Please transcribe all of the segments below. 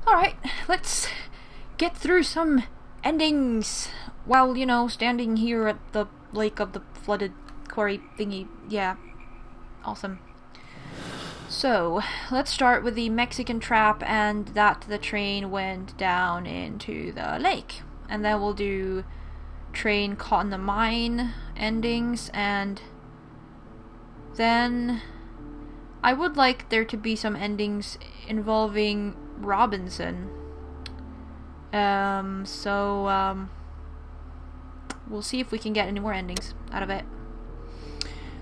Alright, let's get through some endings while, standing here at the lake of the flooded quarry thingy. Yeah, awesome. So, let's start with the Mexican trap and that the train went down into the lake. And then we'll do train caught in the mine endings, and then I would like there to be some endings involving Robinson. We'll see if we can get any more endings out of it.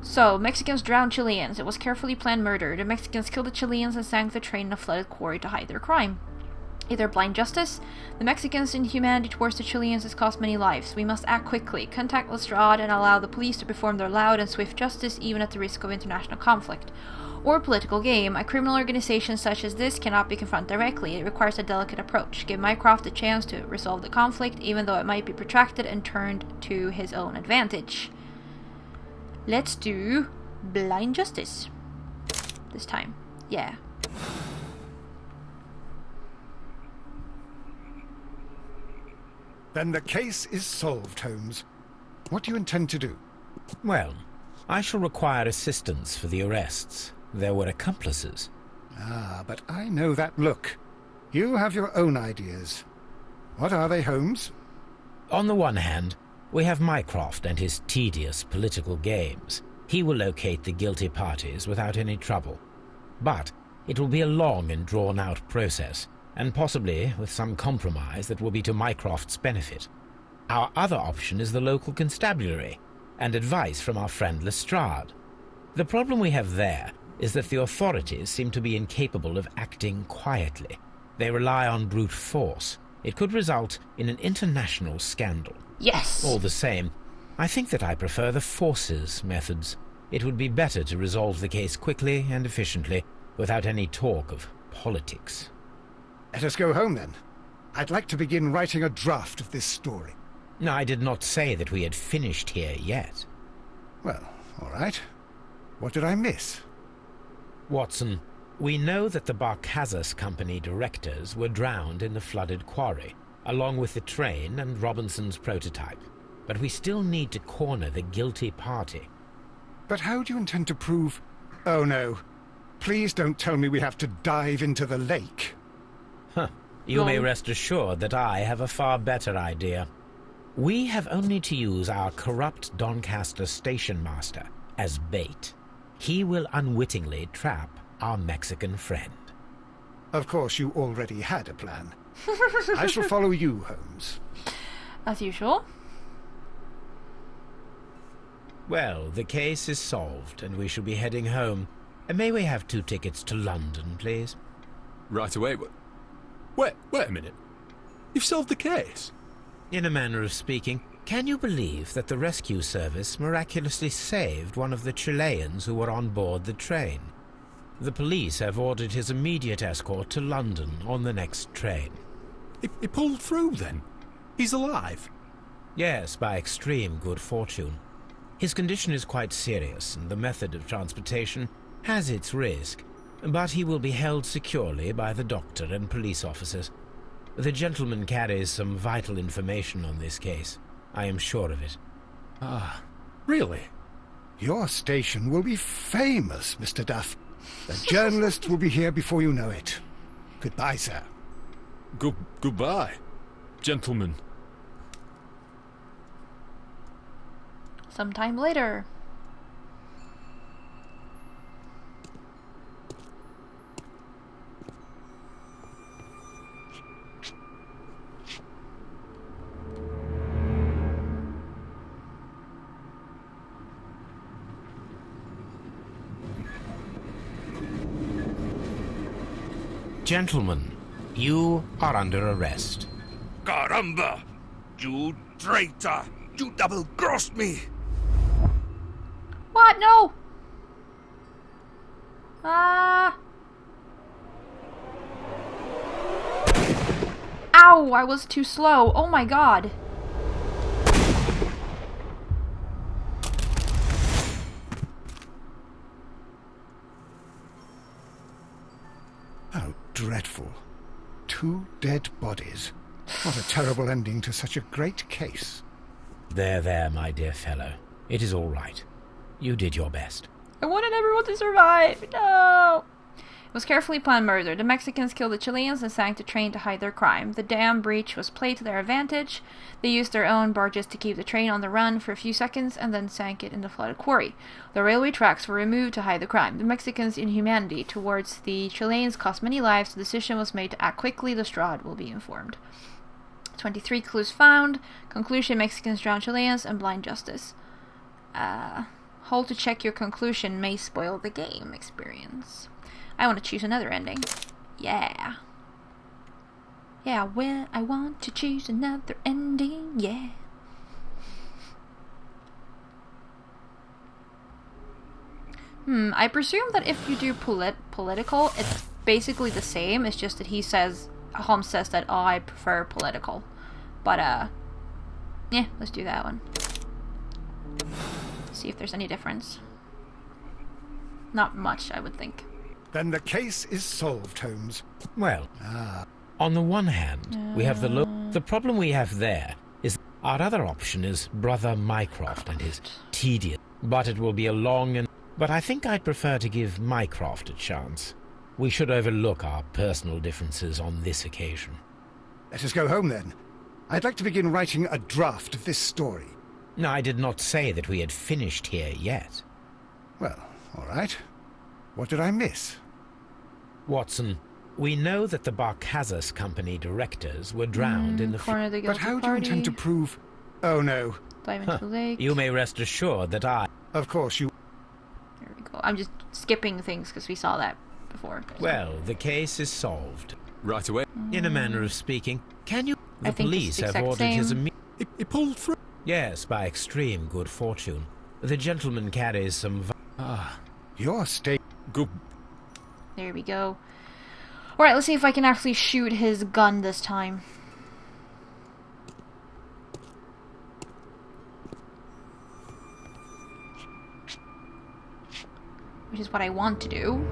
So, Mexicans drowned Chileans. It was carefully planned murder. The Mexicans killed the Chileans and sank the train in a flooded quarry to hide their crime. Either blind justice, the Mexicans' inhumanity towards the Chileans has cost many lives. We must act quickly, contact Lestrade, and allow the police to perform their loud and swift justice even at the risk of international conflict. Or political game. A criminal organization such as this cannot be confronted directly. It requires a delicate approach. Give Mycroft a chance to resolve the conflict, even though it might be protracted and turned to his own advantage. Let's do blind justice. This time. Yeah. Then the case is solved, Holmes. What do you intend to do? Well, I shall require assistance for the arrests. There were accomplices. Ah, but I know that look. You have your own ideas. What are they, Holmes? On the one hand, we have Mycroft and his tedious political games. He will locate the guilty parties without any trouble. But it will be a long and drawn-out process, and possibly with some compromise that will be to Mycroft's benefit. Our other option is the local constabulary, and advice from our friend Lestrade. The problem we have there is that the authorities seem to be incapable of acting quietly. They rely on brute force. It could result in an international scandal. Yes! All the same, I think that I prefer the forces methods. It would be better to resolve the case quickly and efficiently, without any talk of politics. Let us go home, then. I'd like to begin writing a draft of this story. No, I did not say that we had finished here yet. Well, all right. What did I miss? Watson, we know that the Barcazas Company directors were drowned in the flooded quarry, along with the train and Robinson's prototype. But we still need to corner the guilty party. But how do you intend to prove... Oh, no. Please don't tell me we have to dive into the lake. Huh. You may rest assured that I have a far better idea. We have only to use our corrupt Doncaster station master as bait. He will unwittingly trap our Mexican friend. Of course, you already had a plan. I shall follow you, Holmes. As usual. Well, the case is solved, and we shall be heading home. May we have 2 tickets to London, please? Right away. Wait a minute. You've solved the case? In a manner of speaking. Can you believe that the rescue service miraculously saved one of the Chileans who were on board the train? The police have ordered his immediate escort to London on the next train. He pulled through, then? He's alive? Yes, by extreme good fortune. His condition is quite serious, and the method of transportation has its risk, but he will be held securely by the doctor and police officers. The gentleman carries some vital information on this case. I am sure of it. Ah, really? Your station will be famous, Mr. Duff. The journalists will be here before you know it. Goodbye, sir. Goodbye, gentlemen. Sometime later. Gentlemen, you are under arrest. Caramba! You traitor! You double-crossed me! What? No! Ah! Ow! I was too slow. Oh my god. How dreadful. 2 dead bodies. What a terrible ending to such a great case. There, my dear fellow. It is all right. You did your best. I wanted everyone to survive. No! It was carefully planned murder. The Mexicans killed the Chileans and sank the train to hide their crime. The dam breach was played to their advantage. They used their own barges to keep the train on the run for a few seconds and then sank it in the flooded quarry. The railway tracks were removed to hide the crime. The Mexicans' inhumanity towards the Chileans cost many lives. The decision was made to act quickly. The Strahd will be informed. 23 clues found. Conclusion: Mexicans drown Chileans and blind justice. Hold to check your conclusion may spoil the game experience. I want to choose another ending. Yeah. Yeah, well, I want to choose another ending. Yeah. I presume that if you do political, it's basically the same. It's just that Holmes says that, oh, I prefer political. But, yeah, let's do that one. See if there's any difference. Not much, I would think. Then the case is solved, Holmes. Well, on the one hand, we have the problem we have there is our other option is Brother Mycroft and his tedious. But it will be a long But I think I'd prefer to give Mycroft a chance. We should overlook our personal differences on this occasion. Let us go home, then. I'd like to begin writing a draft of this story. No, I did not say that we had finished here yet. Well, all right. What did I miss? Watson, we know that the Barcazas Company directors were drowned in the But how do you intend to prove... Oh, no. Diamond to Lake. You may rest assured that I... Of course, you... There we go. I'm just skipping things because we saw that before. So. Well, the case is solved. Right away. In a manner of speaking. Can you... I The think police it's the have exact ordered his... same. He pulled through. Yes, by extreme good fortune. The gentleman carries some... Your state... Good. There we go. Alright, let's see if I can actually shoot his gun this time. Which is what I want to do.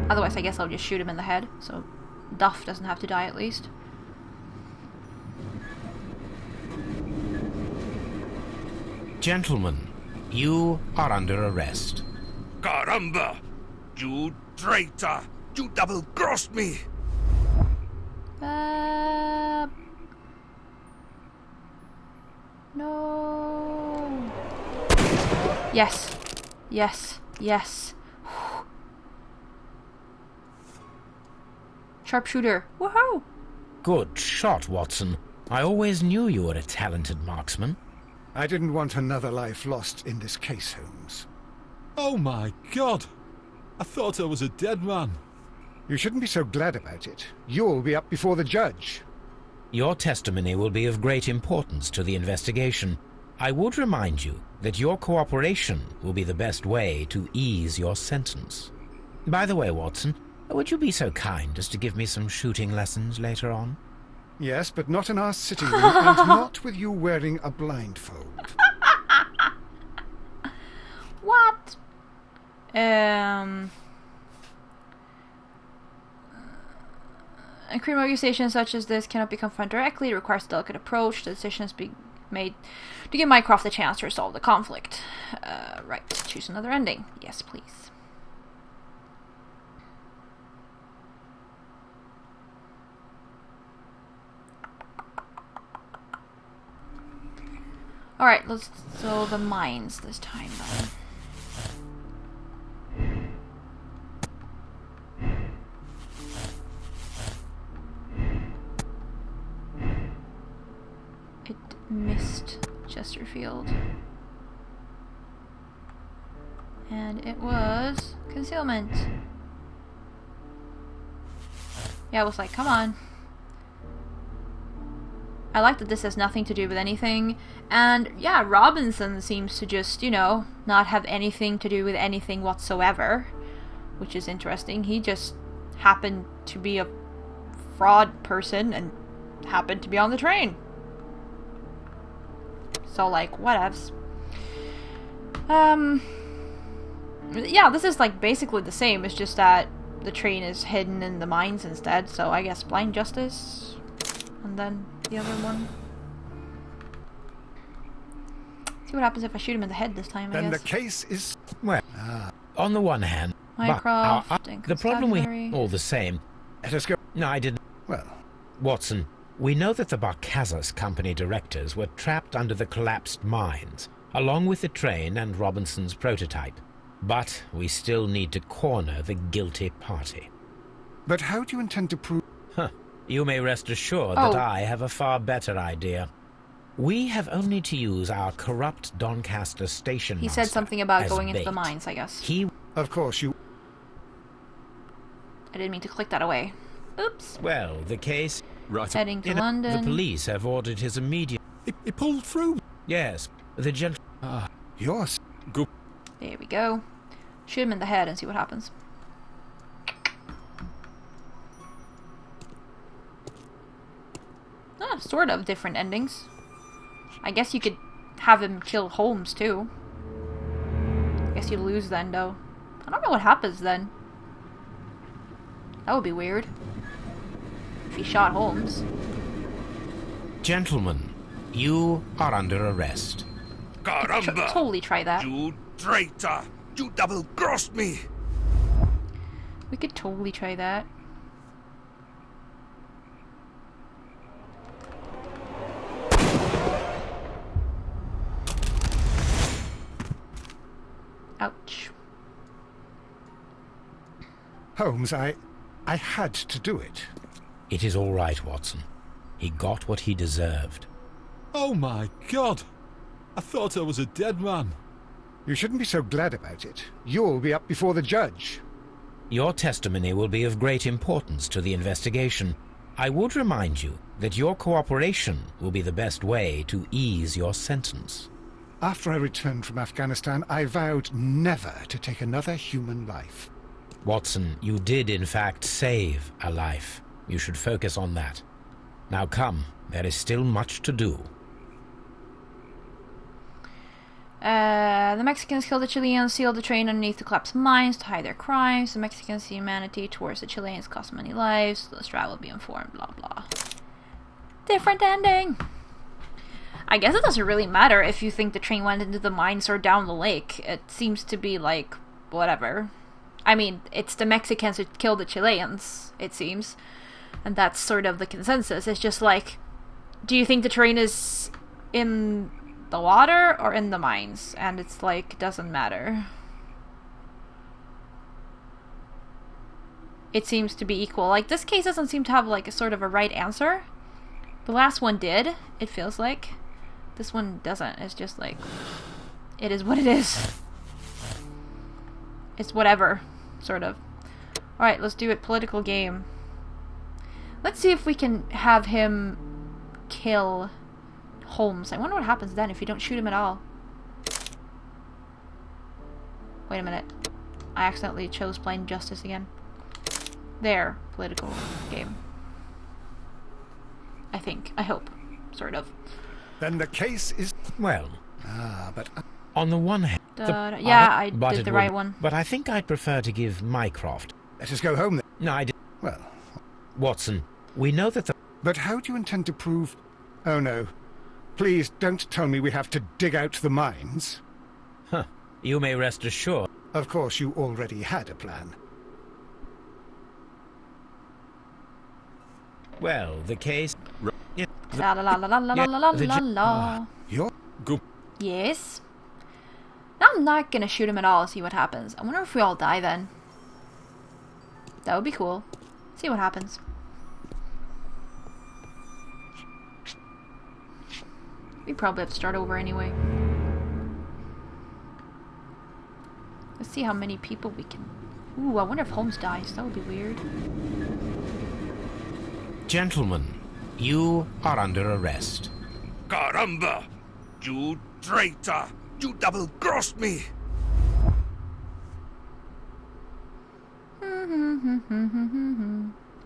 Otherwise, I guess I'll just shoot him in the head, so Duff doesn't have to die at least. Gentlemen, you are under arrest. Caramba! You traitor! You double-crossed me! No. Yes. Yes. Yes. Sharpshooter. Woohoo! Good shot, Watson. I always knew you were a talented marksman. I didn't want another life lost in this case, Holmes. Oh my God! I thought I was a dead man. You shouldn't be so glad about it. You'll be up before the judge. Your testimony will be of great importance to the investigation. I would remind you that your cooperation will be the best way to ease your sentence. By the way, Watson, would you be so kind as to give me some shooting lessons later on? Yes, but not in our sitting room, and not with you wearing a blindfold. What? A criminal accusation such as this cannot be confronted directly. It requires a delicate approach. The decisions be made to give Mycroft a chance to resolve the conflict. Right. Choose another ending. Yes, please. Alright, let's throw the mines this time, though. It missed Chesterfield. And it was concealment. Yeah, I was like, come on. I like that this has nothing to do with anything. And yeah, Robinson seems to just, you know, not have anything to do with anything whatsoever. Which is interesting. He just happened to be a fraud person and happened to be on the train. So, like, whatevs. Yeah, this is, like, basically the same. It's just that the train is hidden in the mines instead, so I guess blind justice. And then the other one. See what happens if I shoot him in the head this time, I Then guess. the case is... Well, on the one hand, Mycroft and the problem we constabulary. all the same. Let us go. No, I didn't. Well, Watson, we know that the Barcazas Company directors were trapped under the collapsed mines, along with the train and Robinson's prototype. But we still need to corner the guilty party. but how do you intend to prove... You may rest assured Oh. that I have a far better idea. We have only to use our corrupt Doncaster station He said master something about as going into bait. the mines, I guess. He, Of course, you... I didn't mean to click that away. Oops. well, the case... Right. Heading to You know, London. the police have ordered his immediate... He pulled through. Yes, the gent... Yours. Good. There we go. Shoot him in the head and see what happens. Sort of different endings. I guess you could have him kill Holmes too. I guess you lose then, though. I don't know what happens then. That would be weird. If he shot Holmes. Gentlemen, you are under arrest. Caramba! Totally try that. You traitor! You double-crossed me! We could totally try that. Ouch. Holmes, I had to do it. It is all right, Watson. He got what he deserved. Oh my God! I thought I was a dead man. You shouldn't be so glad about it. You'll be up before the judge. Your testimony will be of great importance to the investigation. I would remind you that your cooperation will be the best way to ease your sentence. After I returned from Afghanistan, I vowed never to take another human life. Watson, you did in fact save a life. You should focus on that. Now come, there is still much to do. The Mexicans killed the Chileans, sealed the train underneath the collapsed mines to hide their crimes. The Mexicans' humanity towards the Chileans cost many lives. The Strad will be informed, blah blah. Different ending! I guess it doesn't really matter if you think the train went into the mines or down the lake. It seems to be like, whatever. I mean, it's the Mexicans who killed the Chileans, it seems. And that's sort of the consensus. It's just like, do you think the train is in the water or in the mines? And it's like, doesn't matter. It seems to be equal. Like, this case doesn't seem to have like a sort of a right answer. The last one did, it feels like. This one doesn't. It's just like, it is what it is. It's whatever, sort of. Alright, let's do it. Political game. Let's see if we can have him kill Holmes. I wonder what happens then if you don't shoot him at all. Wait a minute. I accidentally chose blind justice again. There. Political game. I think. I hope. Sort of. Then the case is... Well, but... on the one hand... Yeah, I but did it the would- right one. But I think I'd prefer to give Mycroft... Let us go home then. No, I did... Well, Watson, we know that the... but how do you intend to prove... Oh no. Please don't tell me we have to dig out the mines. You may rest assured... Of course, you already had a plan. Well, the case... Yeah, La la la la la la la la the la ju- la. You're... Good. Yes. Now I'm not gonna shoot him at all, see what happens. I wonder if we all die then. That would be cool. See what happens. We probably have to start over anyway. Let's see how many people we can... Ooh, I wonder if Holmes dies. That would be weird. Gentlemen, you are under arrest. Caramba! You traitor! You double-crossed me!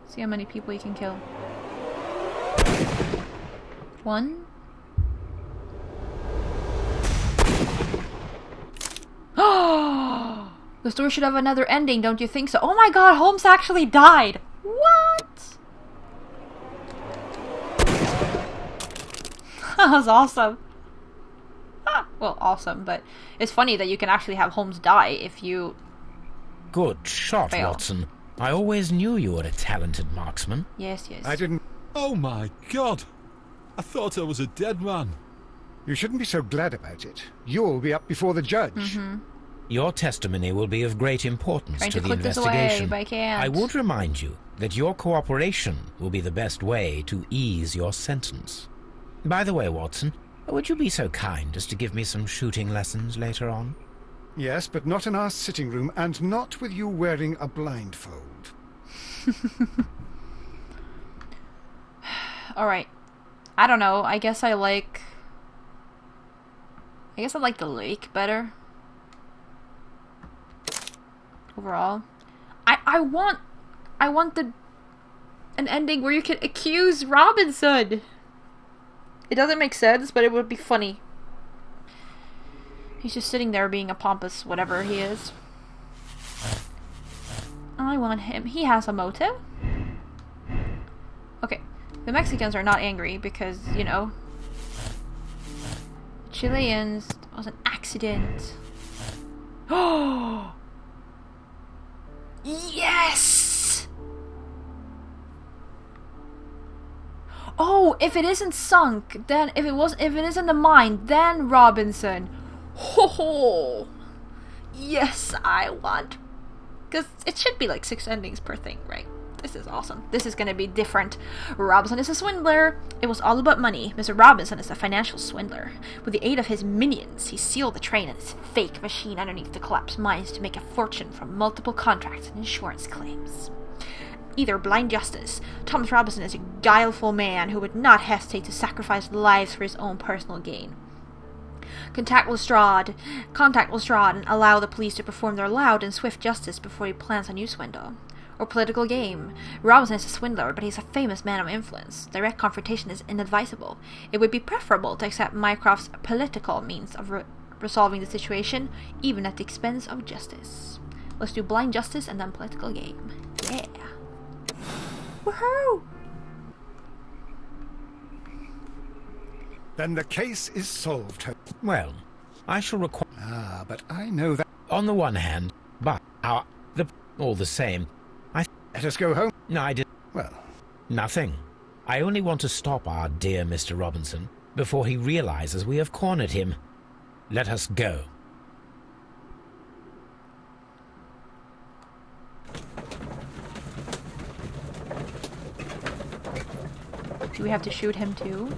See how many people you can kill. 1. The story should have another ending, don't you think so? Oh my god, Holmes actually died! What? That was awesome. Well, awesome, but it's funny that you can actually have Holmes die if you... Good shot, fail. Watson. I always knew you were a talented marksman. Yes, yes. I didn't... Oh my god! I thought I was a dead man. You shouldn't be so glad about it. You'll be up before the judge. Your testimony will be of great importance Trying to to the click this away, investigation. but I can't. I would remind you that your cooperation will be the best way to ease your sentence. By the way, Watson, would you be so kind as to give me some shooting lessons later on? Yes, but not in our sitting room, and not with you wearing a blindfold. Alright. I don't know. I guess I like the lake better. Overall. I want an ending where you can accuse Robinson. It doesn't make sense, but it would be funny. He's just sitting there being a pompous whatever he is. I want him. He has a motive. Okay. The Mexicans are not angry because, you know, Chileans was an accident. Oh! Yes! Oh, if it isn't sunk, then if it is in the mine, then Robinson. Ho! Yes, I want. Because it should be like 6 endings per thing, right? This is awesome. This is gonna be different. Robinson is a swindler. It was all about money. Mr. Robinson is a financial swindler. With the aid of his minions, he sealed the train and his fake machine underneath the collapsed mines to make a fortune from multiple contracts and insurance claims. Either blind justice. Thomas Robinson is a guileful man who would not hesitate to sacrifice lives for his own personal gain. Contact Lestrade and allow the police to perform their loud and swift justice before he plans a new swindle. Or political game. Robinson is a swindler, but he's a famous man of influence. Direct confrontation is inadvisable. It would be preferable to accept Mycroft's political means of resolving the situation, even at the expense of justice. Let's do blind justice and then political game. Yeah. Woohoo! Then the case is solved. Well, I shall require... Ah, but I know that... On the one hand, but all the same, Let us go home. no, I did Well, nothing. I only want to stop our dear Mr. Robinson before he realizes we have cornered him. Let us go. Do we have to shoot him too?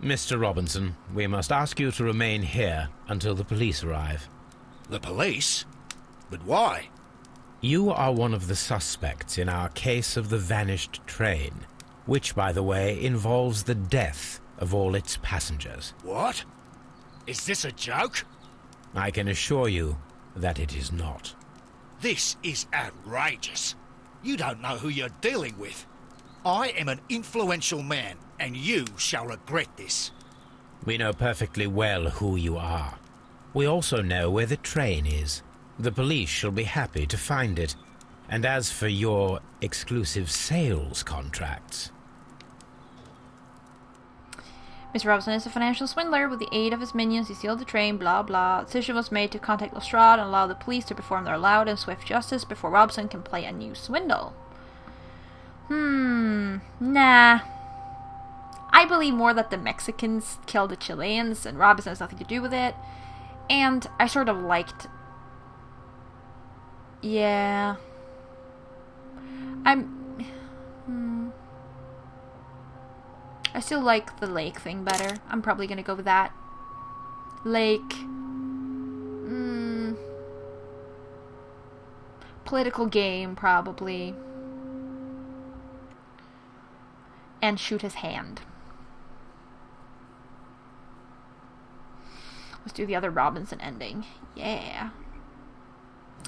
Mr. Robinson, we must ask you to remain here until the police arrive. The police? But why? You are one of the suspects in our case of the vanished train, which, by the way, involves the death of all its passengers. What? Is this a joke? I can assure you that it is not. This is outrageous. You don't know who you're dealing with. I am an influential man, and you shall regret this. We know perfectly well who you are. We also know where the train is. The police shall be happy to find it. And as for your exclusive sales contracts... Mr. Robinson is a financial swindler. With the aid of his minions, he sealed the train, blah blah. Decision was made to contact Lestrade and allow the police to perform their loud and swift justice before Robinson can play a new swindle. Nah. I believe more that the Mexicans killed the Chileans and Robinson has nothing to do with it. And I sort of liked... Yeah. I still like the lake thing better. I'm probably gonna go with that. Lake. Political game, probably. And shoot his hand. Let's do the other Robinson ending. Yeah.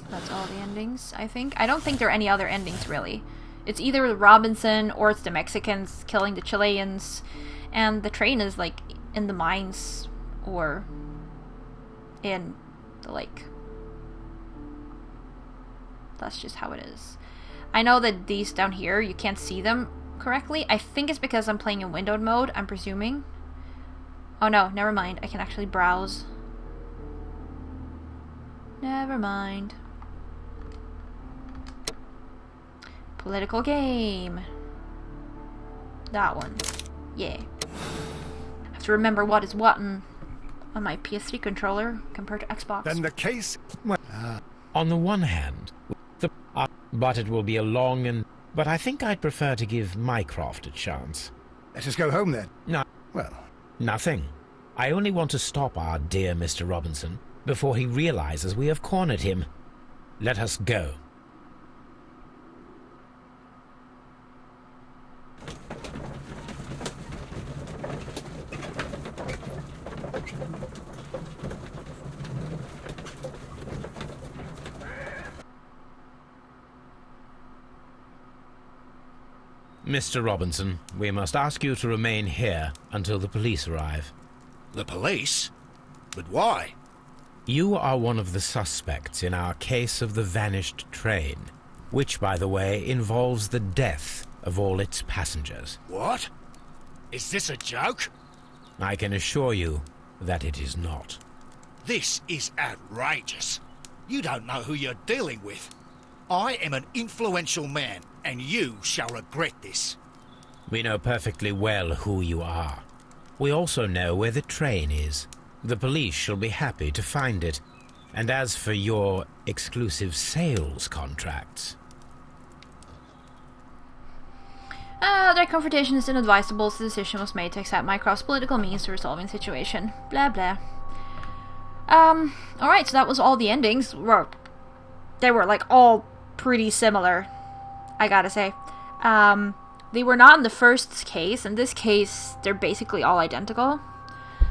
That's all the endings, I think. I don't think there are any other endings, really. It's either Robinson or it's the Mexicans killing the Chileans, and the train is like in the mines or in the lake. That's just how it is. I know that these down here, you can't see them correctly. I think it's because I'm playing in windowed mode, I'm presuming. Oh no, never mind. I can actually browse. Never mind. Political game. That one. Yeah. I have to remember what is what on my PS3 controller compared to Xbox. Then the case... On the one hand, but it will be a long and... But I think I'd prefer to give Mycroft a chance. Let us go home then. No. Well... Nothing. I only want to stop our dear Mr. Robinson before he realizes we have cornered him. Let us go. Mr. Robinson, we must ask you to remain here until the police arrive. The police? But why? You are one of the suspects in our case of the vanished train, which, by the way, involves the death of all its passengers. What? Is this a joke? I can assure you that it is not. This is outrageous. You don't know who you're dealing with. I am an influential man, and you shall regret this. We know perfectly well who you are. We also know where the train is. The police shall be happy to find it. And as for your exclusive sales contracts... Their confrontation is inadvisable, so the decision was made to accept Mycroft's political means to resolving the situation. Blah blah. Alright, so that was all the endings. They were like all pretty similar, I gotta say. They were not in the first case. In this case, they're basically all identical.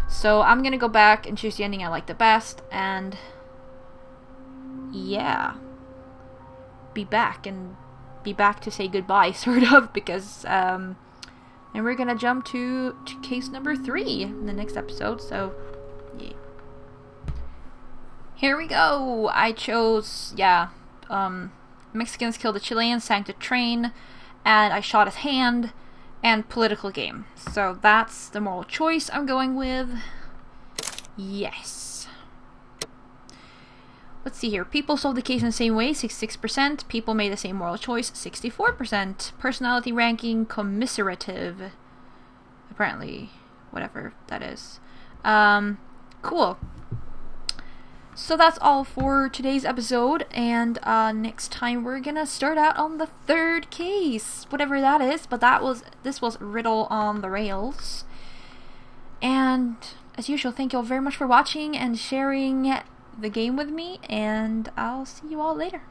So I'm gonna go back and choose the ending I like the best, and yeah, be back to say goodbye, sort of, because and we're gonna jump to case number 3 in the next episode. So yeah, here we go. I chose Mexicans killed a Chilean, sank the train, and I shot his hand, and political game. So that's the moral choice I'm going with. Yes. Let's see here. People solved the case in the same way, 66%. People made the same moral choice, 64%. Personality ranking, commiserative. Apparently, whatever that is. Cool. So that's all for today's episode, and next time we're gonna start out on the 3rd case, whatever that is, but this was Riddle on the Rails. And as usual, thank you all very much for watching and sharing the game with me, and I'll see you all later.